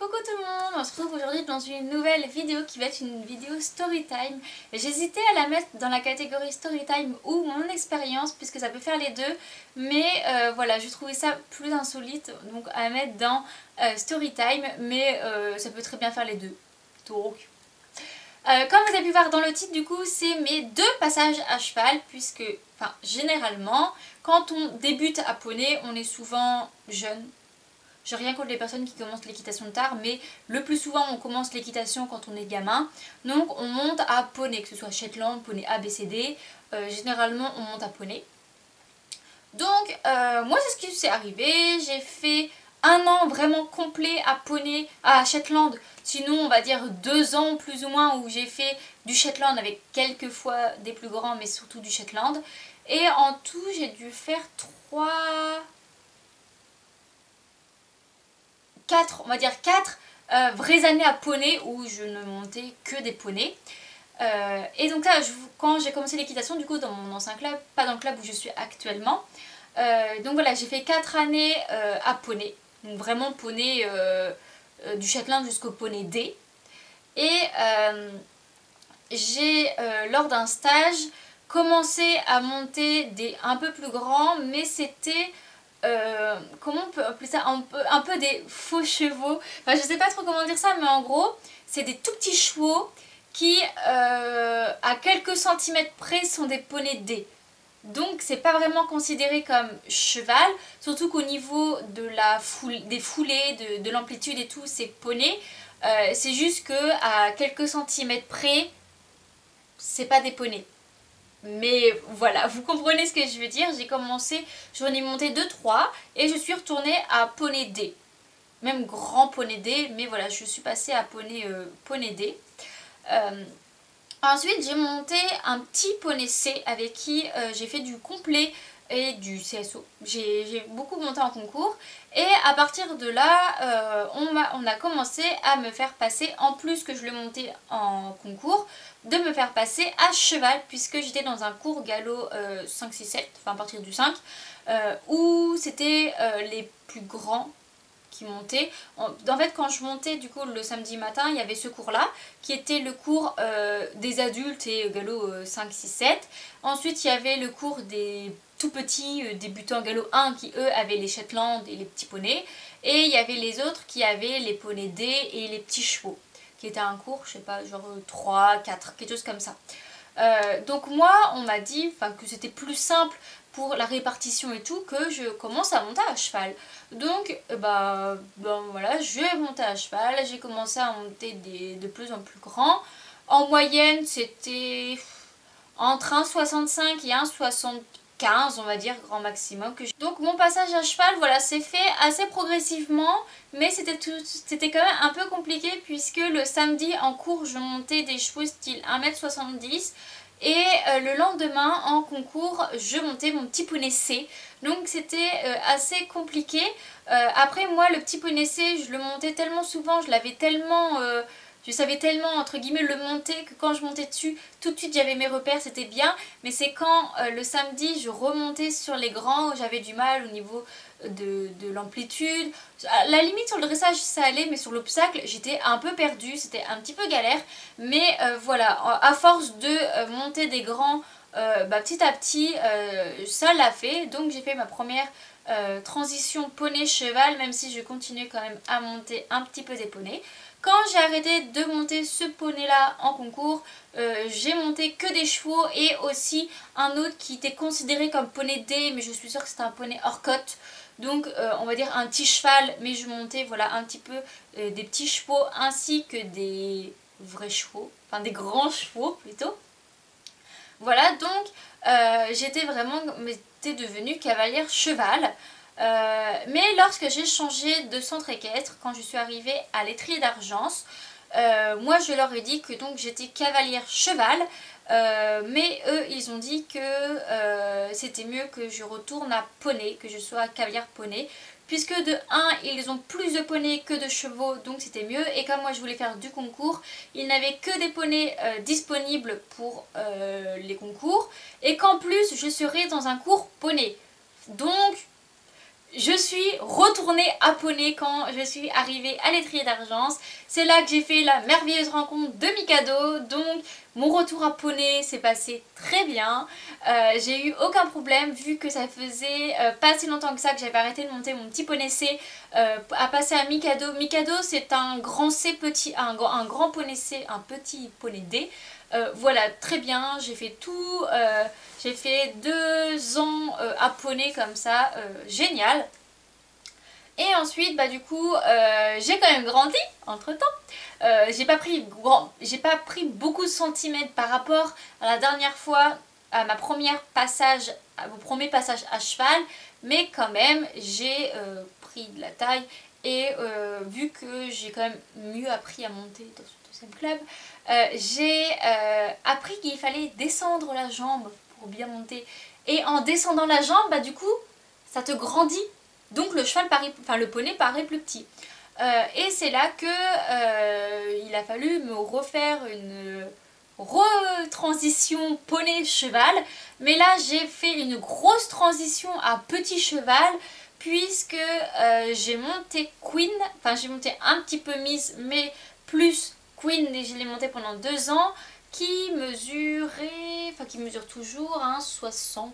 Coucou tout le monde, on se retrouve aujourd'hui dans une nouvelle vidéo qui va être une vidéo storytime. J'hésitais à la mettre dans la catégorie storytime ou mon expérience puisque ça peut faire les deux, mais voilà, je trouvais ça plus insolite donc à mettre dans storytime, mais ça peut très bien faire les deux. Donc, comme vous avez pu voir dans le titre, du coup, c'est mes deux passages à cheval puisque, enfin, généralement, quand on débute à poney, on est souvent jeune. J'ai rien contre les personnes qui commencent l'équitation tard, mais le plus souvent on commence l'équitation quand on est gamin. Donc on monte à poney, que ce soit Shetland, poney A, B, C, D. Généralement on monte à poney. Donc moi c'est ce qui s'est arrivé. J'ai fait un an vraiment complet à poney, à Shetland. Sinon on va dire 2 ans plus ou moins où j'ai fait du Shetland avec quelques fois des plus grands, mais surtout du Shetland. Et en tout j'ai dû faire 4 on va dire 4 vraies années à poney où je ne montais que des poneys. Et donc là, quand j'ai commencé l'équitation, du coup dans mon ancien club, pas dans le club où je suis actuellement, donc voilà, j'ai fait 4 années à poney. Donc vraiment poney du Shetland jusqu'au poney D. Et j'ai, lors d'un stage, commencé à monter des un peu plus grands, mais c'était... comment on peut appeler ça, un peu des faux chevaux. Enfin, je sais pas trop comment dire ça, mais en gros, c'est des tout petits chevaux qui, à quelques centimètres près, sont des poneys D. Donc, c'est pas vraiment considéré comme cheval, surtout qu'au niveau de des foulées, de l'amplitude et tout, c'est poney. C'est juste que à quelques centimètres près, c'est pas des poneys. Mais voilà, vous comprenez ce que je veux dire. J'ai commencé, j'en ai monté 2-3 et je suis retournée à poney D. Même grand poney D, mais voilà, je suis passée à poney D. Ensuite, j'ai monté un petit poney C avec qui j'ai fait du complet et du CSO. J'ai beaucoup monté en concours et à partir de là, on a commencé à me faire passer, en plus que je le montais en concours, de me faire passer à cheval puisque j'étais dans un cours galop 5, 6, 7, enfin à partir du 5, où c'était les plus grands qui montaient. En fait, quand je montais du coup le samedi matin, il y avait ce cours là qui était le cours des adultes et galop 5, 6, 7. Ensuite il y avait le cours des tout petits débutants galop 1 qui eux avaient les Shetland et les petits poneys, et il y avait les autres qui avaient les poneys D et les petits chevaux, qui était un cours, je sais pas, genre 3, 4, quelque chose comme ça. Donc moi, on m'a dit que c'était plus simple pour la répartition et tout, que je commence à monter à cheval. Donc, ben voilà, je vais monter à cheval, j'ai commencé à monter de plus en plus grands. En moyenne, c'était entre 1,65 et 1,75, on va dire, grand maximum. Donc mon passage à cheval, voilà, c'est fait assez progressivement, mais c'était quand même un peu compliqué puisque le samedi en cours, je montais des chevaux style 1,70 m. Et le lendemain en concours je montais mon petit poney C. Donc c'était assez compliqué. Après moi le petit poney C, je le montais tellement souvent, je l'avais tellement... je savais tellement entre guillemets le monter que quand je montais dessus, tout de suite j'avais mes repères, c'était bien. Mais c'est quand le samedi je remontais sur les grands où j'avais du mal au niveau de l'amplitude. À la limite sur le dressage ça allait, mais sur l'obstacle j'étais un peu perdue, c'était un petit peu galère. Mais voilà, à force de monter des grands petit à petit, ça l'a fait. Donc j'ai fait ma première transition poney-cheval, même si je continuais quand même à monter un petit peu des poneys. Quand j'ai arrêté de monter ce poney là en concours, j'ai monté que des chevaux et aussi un autre qui était considéré comme poney D, mais je suis sûre que c'était un poney hors cote. Donc on va dire un petit cheval, mais je montais voilà un petit peu des petits chevaux ainsi que des vrais chevaux, enfin des grands chevaux plutôt. Voilà, donc j'étais devenue cavalière cheval. Mais lorsque j'ai changé de centre équestre, quand je suis arrivée à l'étrier d'Argence, moi je leur ai dit que donc j'étais cavalière cheval, mais eux ils ont dit que c'était mieux que je retourne à poney, que je sois cavalière poney, puisque de 1 ils ont plus de poneys que de chevaux, donc c'était mieux. Et comme moi je voulais faire du concours, ils n'avaient que des poneys disponibles pour les concours, et qu'en plus je serais dans un cours poney. Donc je suis retournée à Poney quand je suis arrivée à l'étrier d'Argence. C'est là que j'ai fait la merveilleuse rencontre de Mikado. Donc mon retour à Poney s'est passé très bien. J'ai eu aucun problème vu que ça faisait pas si longtemps que ça que j'avais arrêté de monter mon petit poney C à passer à Mikado. Mikado c'est un grand C petit, un grand poney C, un petit poney D. Voilà, très bien, j'ai fait tout, j'ai fait 2 ans à poney comme ça, génial. Et ensuite, bah du coup, j'ai quand même grandi entre temps. J'ai pas pris beaucoup de centimètres par rapport à la dernière fois, à mon premier passage à cheval, mais quand même, j'ai pris de la taille. Et vu que j'ai quand même mieux appris à monter dans ce deuxième club, j'ai appris qu'il fallait descendre la jambe pour bien monter. Et en descendant la jambe, bah du coup, ça te grandit. Donc le cheval paraît, enfin le poney paraît plus petit. Et c'est là que il a fallu me refaire une retransition poney-cheval. Mais là j'ai fait une grosse transition à petit cheval puisque j'ai monté Queen, enfin j'ai monté un petit peu Miss mais plus Queen et je l'ai monté pendant 2 ans qui mesurait, enfin qui mesure toujours 1,61,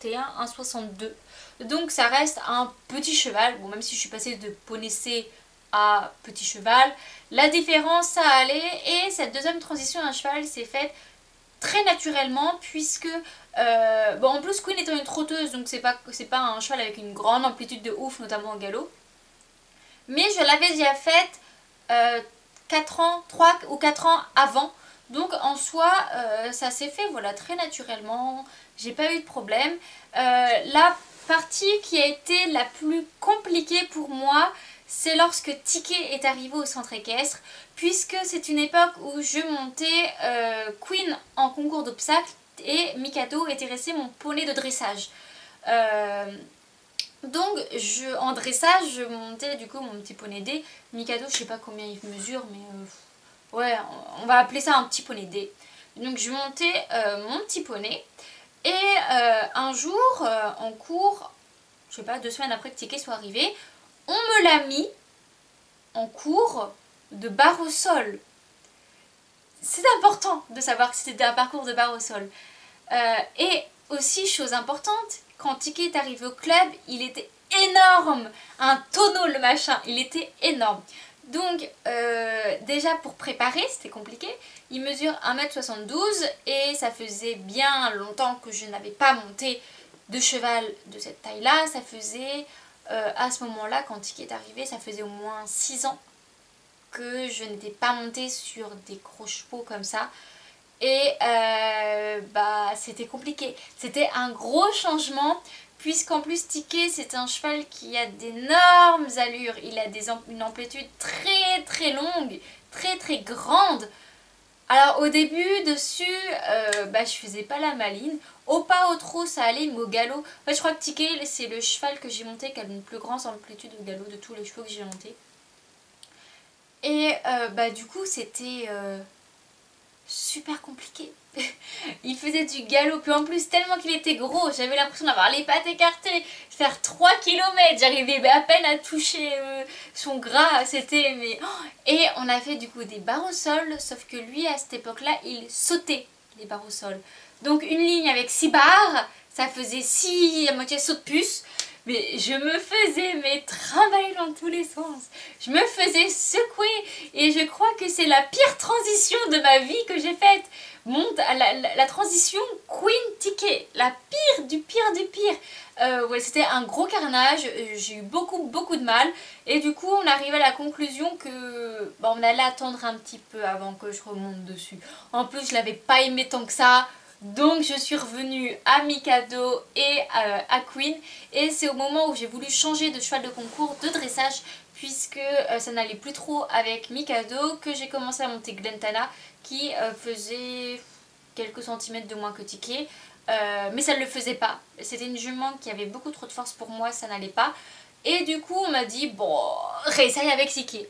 1,62. Donc ça reste un petit cheval, bon même si je suis passée de poney C à petit cheval, la différence ça allait et cette deuxième transition à un cheval s'est faite très naturellement puisque bon en plus Queen étant une trotteuse donc c'est pas un cheval avec une grande amplitude de ouf notamment au galop, mais je l'avais déjà faite 4 ans, 3 ou 4 ans avant, donc en soi ça s'est fait voilà très naturellement, j'ai pas eu de problème. La partie qui a été la plus compliquée pour moi, c'est lorsque Ticket est arrivé au centre équestre, puisque c'est une époque où je montais Queen en concours d'obstacles et Mikado était resté mon poney de dressage. Donc en dressage je montais du coup mon petit poney D. Mikado je sais pas combien il mesure mais ouais on va appeler ça un petit poney D. Donc je montais mon petit poney et un jour en cours, je sais pas 2 semaines après que Ticket soit arrivé, on me l'a mis en cours de barre au sol. C'est important de savoir que c'était un parcours de barre au sol. Et aussi, chose importante, quand Ticket est arrivé au club, il était énorme. Un tonneau le machin, il était énorme. Donc déjà pour préparer, c'était compliqué. Il mesure 1,72 m et ça faisait bien longtemps que je n'avais pas monté de cheval de cette taille-là. Ça faisait, à ce moment-là, quand Ticket est arrivé, ça faisait au moins 6 ans que je n'étais pas montée sur des gros chevaux comme ça. Et bah c'était compliqué. C'était un gros changement puisqu'en plus Ticket c'est un cheval qui a d'énormes allures. Il a une amplitude très très longue, très très grande. Alors au début dessus, bah, je faisais pas la maline. Au pas, au trot ça allait, mais au galop. En fait je crois que Ticket c'est le cheval que j'ai monté qui a une plus grande amplitude au galop de tous les chevaux que j'ai montés. Et bah du coup c'était super compliqué. Il faisait du galop, puis en plus tellement qu'il était gros, j'avais l'impression d'avoir les pattes écartées, faire 3 km, j'arrivais à peine à toucher son gras, c'était mais... Et on a fait du coup des barres au sol, sauf que lui à cette époque là il sautait les barres au sol. Donc une ligne avec 6 barres, ça faisait 6 à moitié saut de puce. Mais je me faisais trimballer dans tous les sens. Je me faisais secouer. Et je crois que c'est la pire transition de ma vie que j'ai faite. La transition Queen Ticket. La pire du pire du pire. Ouais, c'était un gros carnage. J'ai eu beaucoup de mal. Et du coup, on arrive à la conclusion que bah, on allait attendre un petit peu avant que je remonte dessus. En plus, je l'avais pas aimé tant que ça. Donc je suis revenue à Mikado et à Queen et c'est au moment où j'ai voulu changer de cheval de concours de dressage puisque ça n'allait plus trop avec Mikado que j'ai commencé à monter Glentana qui faisait quelques centimètres de moins que Ticket mais ça ne le faisait pas. C'était une jument qui avait beaucoup trop de force pour moi, ça n'allait pas et du coup on m'a dit bon réessaye avec Ticket.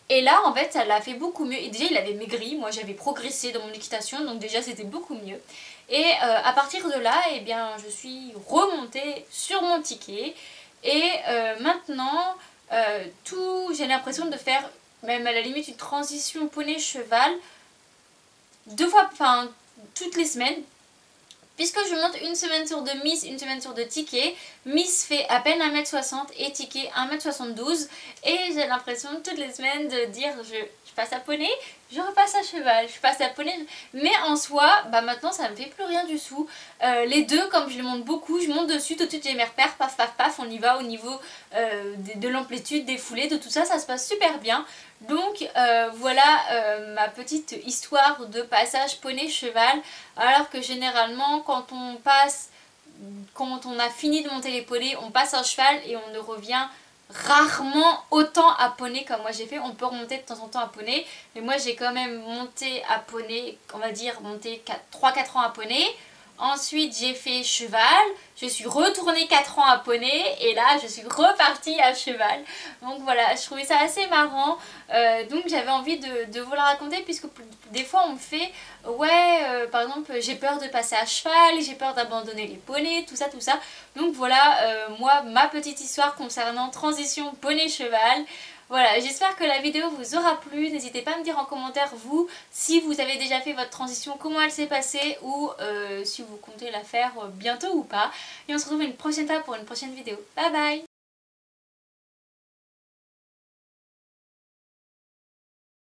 Et là en fait ça l'a fait beaucoup mieux et déjà il avait maigri, moi j'avais progressé dans mon équitation donc déjà c'était beaucoup mieux. Et à partir de là, eh bien, je suis remontée sur mon Ticket Et maintenant, j'ai l'impression de faire même à la limite une transition poney-cheval 2 fois, enfin toutes les semaines. Puisque je monte une semaine sur 2 Miss, une semaine sur 2 Ticket. Miss fait à peine 1m60 et Ticket 1m72. Et j'ai l'impression toutes les semaines de dire je passe à poney, je repasse à cheval, je passe à poney. Mais en soi, bah maintenant ça me fait plus rien du tout. Les deux, comme je les monte beaucoup, je monte dessus, tout de suite j'ai mes repères, paf paf paf, on y va au niveau de l'amplitude, des foulées, de tout ça, ça se passe super bien. Donc voilà ma petite histoire de passage poney-cheval. Alors que généralement quand on a fini de monter les poneys, on passe à cheval et on ne revient rarement autant à poney comme moi j'ai fait. On peut remonter de temps en temps à poney, mais moi j'ai quand même monté à poney, on va dire monté 3-4 ans à poney. Ensuite j'ai fait cheval, je suis retournée 4 ans à poney et là je suis repartie à cheval. Donc voilà, je trouvais ça assez marrant, donc j'avais envie de vous la raconter, puisque des fois on me fait ouais par exemple j'ai peur de passer à cheval, j'ai peur d'abandonner les poneys, tout ça tout ça. Donc voilà moi ma petite histoire concernant transition poney-cheval. Voilà, j'espère que la vidéo vous aura plu. N'hésitez pas à me dire en commentaire vous si vous avez déjà fait votre transition, comment elle s'est passée, ou si vous comptez la faire bientôt ou pas. Et on se retrouve une prochaine fois pour une prochaine vidéo. Bye bye!